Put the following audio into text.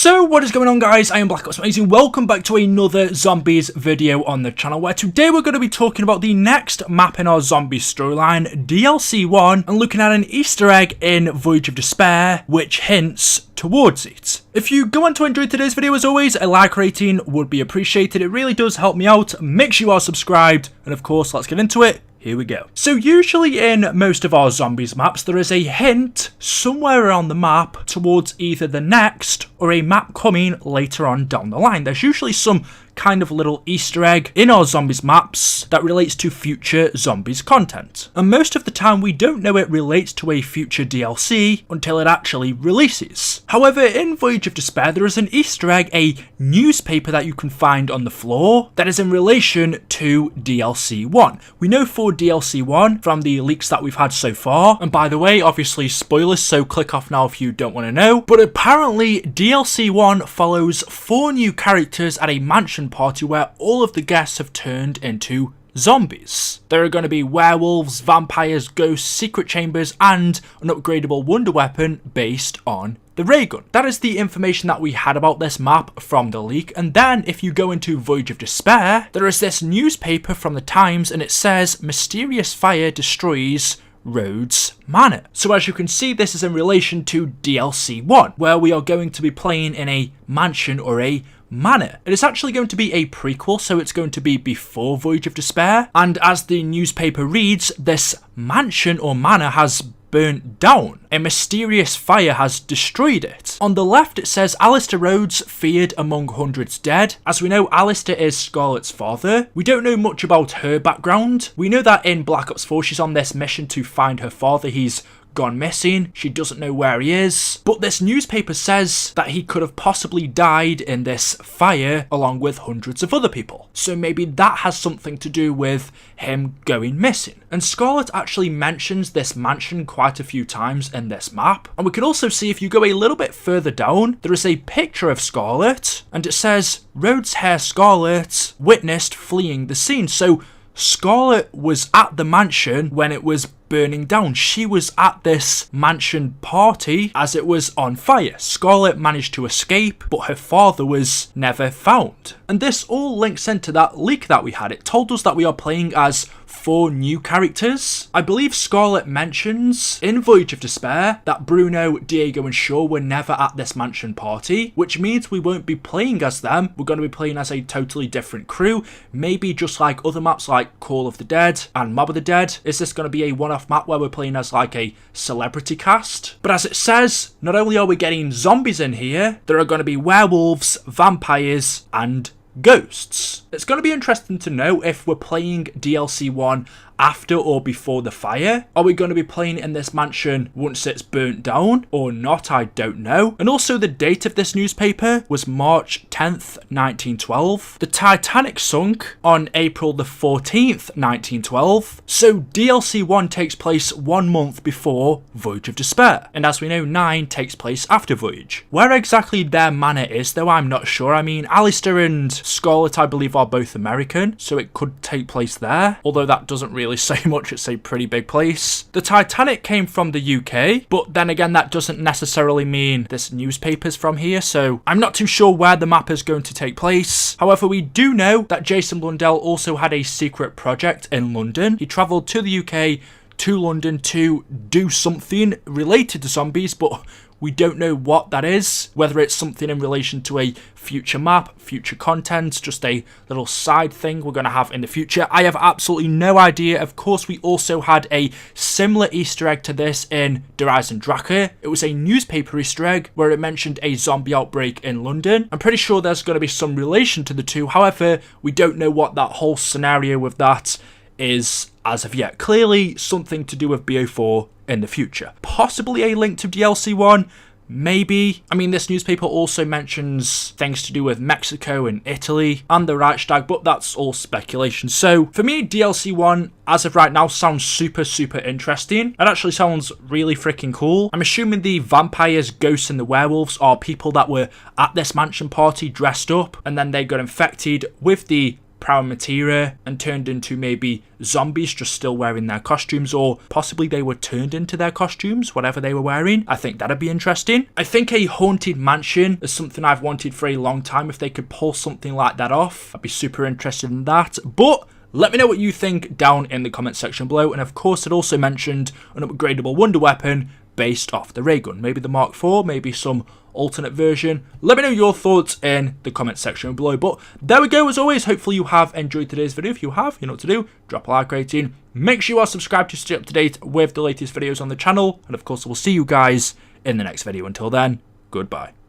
So what is going on, guys? I am BlackOpsAmazing. Welcome back to another zombies video on the channel, where today we're going to be talking about the next map in our zombie storyline, DLC 1, and looking at an Easter egg in Voyage of Despair which hints towards it. If you go on to enjoy today's video, as always, a like rating would be appreciated. It really does help me out. Make sure you are subscribed, and of course, let's get into it. Here we go. So usually in most of our zombies maps, there is a hint somewhere around the map towards either the next or a map coming later on down the line. There's usually some kind of little Easter egg in our zombies maps that relates to future zombies content. And most of the time we don't know it relates to a future DLC until it actually releases. However, in Voyage of Despair there is an Easter egg, a newspaper that you can find on the floor that is in relation to DLC 1. We know for DLC 1 from the leaks that we've had so far, and by the way, obviously spoilers, so click off now if you don't want to know, but apparently DLC 1 follows 4 new characters at a mansion party where all of the guests have turned into zombies. There are going to be werewolves, vampires, ghosts, secret chambers, and an upgradable wonder weapon based on the ray gun. That is the information that we had about this map from the leak. And then if you go into Voyage of Despair, there is this newspaper from the Times and it says mysterious fire destroys RHODES Manor. So as you can see, this is in relation to DLC 1, where we are going to be playing in a mansion or a manor. It is actually going to be a prequel, so it's going to be before Voyage of Despair, and as the newspaper reads, this mansion or manor has burnt down. A mysterious fire has destroyed it. On the left it says Alistair Rhodes feared among hundreds dead. As we know, Alistair is Scarlett's father. We don't know much about her background. We know that in Black Ops 4 she's on this mission to find her father. He's gone missing. She doesn't know where he is. But this newspaper says that he could have possibly died in this fire along with hundreds of other people. So maybe that has something to do with him going missing. And Scarlett actually mentions this mansion quite a few times in this map. And we can also see, if you go a little bit further down, there is a picture of Scarlett and it says Rhodes Hair Scarlett witnessed fleeing the scene. So Scarlett was at the mansion when it was burning down. She was at this mansion party as it was on fire. Scarlett managed to escape, but her father was never found. And this all links into that leak that we had. It told us that we are playing as 4 new characters. I believe Scarlett mentions in Voyage of Despair that Bruno, Diego and Shaw were never at this mansion party, which means we won't be playing as them. We're going to be playing as a totally different crew, maybe just like other maps like Call of the Dead and Mob of the Dead. Is this going to be a one-off map where we're playing as like a celebrity cast? But as it says, not only are we getting zombies in here, there are going to be werewolves, vampires and ghosts. It's going to be interesting to know if we're playing DLC 1 after or before the fire. Are we going to be playing in this mansion once it's burnt down or not? I don't know. And also the date of this newspaper was March 10th, 1912. The Titanic sunk on April the 14th, 1912. So DLC 1 takes place 1 month before Voyage of Despair. And as we know, 9 takes place after Voyage. Where exactly their manor is though, I'm not sure. I mean, Alistair and Scarlett, I believe, are both American, so it could take place there. Although that doesn't really say much, it's a pretty big place. The Titanic came from the UK, but then again that doesn't necessarily mean this newspaper's from here, so I'm not too sure where the map is going to take place. However, we do know that Jason Blundell also had a secret project in London. He travelled to the UK, to London to do something related to zombies, but we don't know what that is, whether it's something in relation to a future map, future content, just a little side thing we're going to have in the future. I have absolutely no idea. Of course, we also had a similar Easter egg to this in Der Eisendrache. It was a newspaper Easter egg where it mentioned a zombie outbreak in London. I'm pretty sure there's going to be some relation to the two. However, we don't know what that whole scenario with that is as of yet. Clearly something to do with BO4 in the future. Possibly a link to DLC 1, maybe. I mean, this newspaper also mentions things to do with Mexico and Italy and the Reichstag, but that's all speculation. So for me, DLC 1 as of right now sounds super interesting. It actually sounds really freaking cool. I'm assuming the vampires, ghosts and the werewolves are people that were at this mansion party dressed up and then they got infected with the prime materia and turned into maybe zombies just still wearing their costumes, or possibly they were turned into their costumes, whatever they were wearing. I think that'd be interesting. I think a haunted mansion is something I've wanted for a long time. If they could pull something like that off, I'd be super interested in that. But let me know what you think down in the comment section below. And of course, it also mentioned an upgradable wonder weapon based off the ray gun. Maybe the Mark IV, maybe some alternate version. Let me know your thoughts in the comment section below. But there we go. As always, hopefully you have enjoyed today's video. If you have, you know what to do. Drop a like rating. Make sure you are subscribed to stay up to date with the latest videos on the channel. And of course, we'll see you guys in the next video. Until then, goodbye.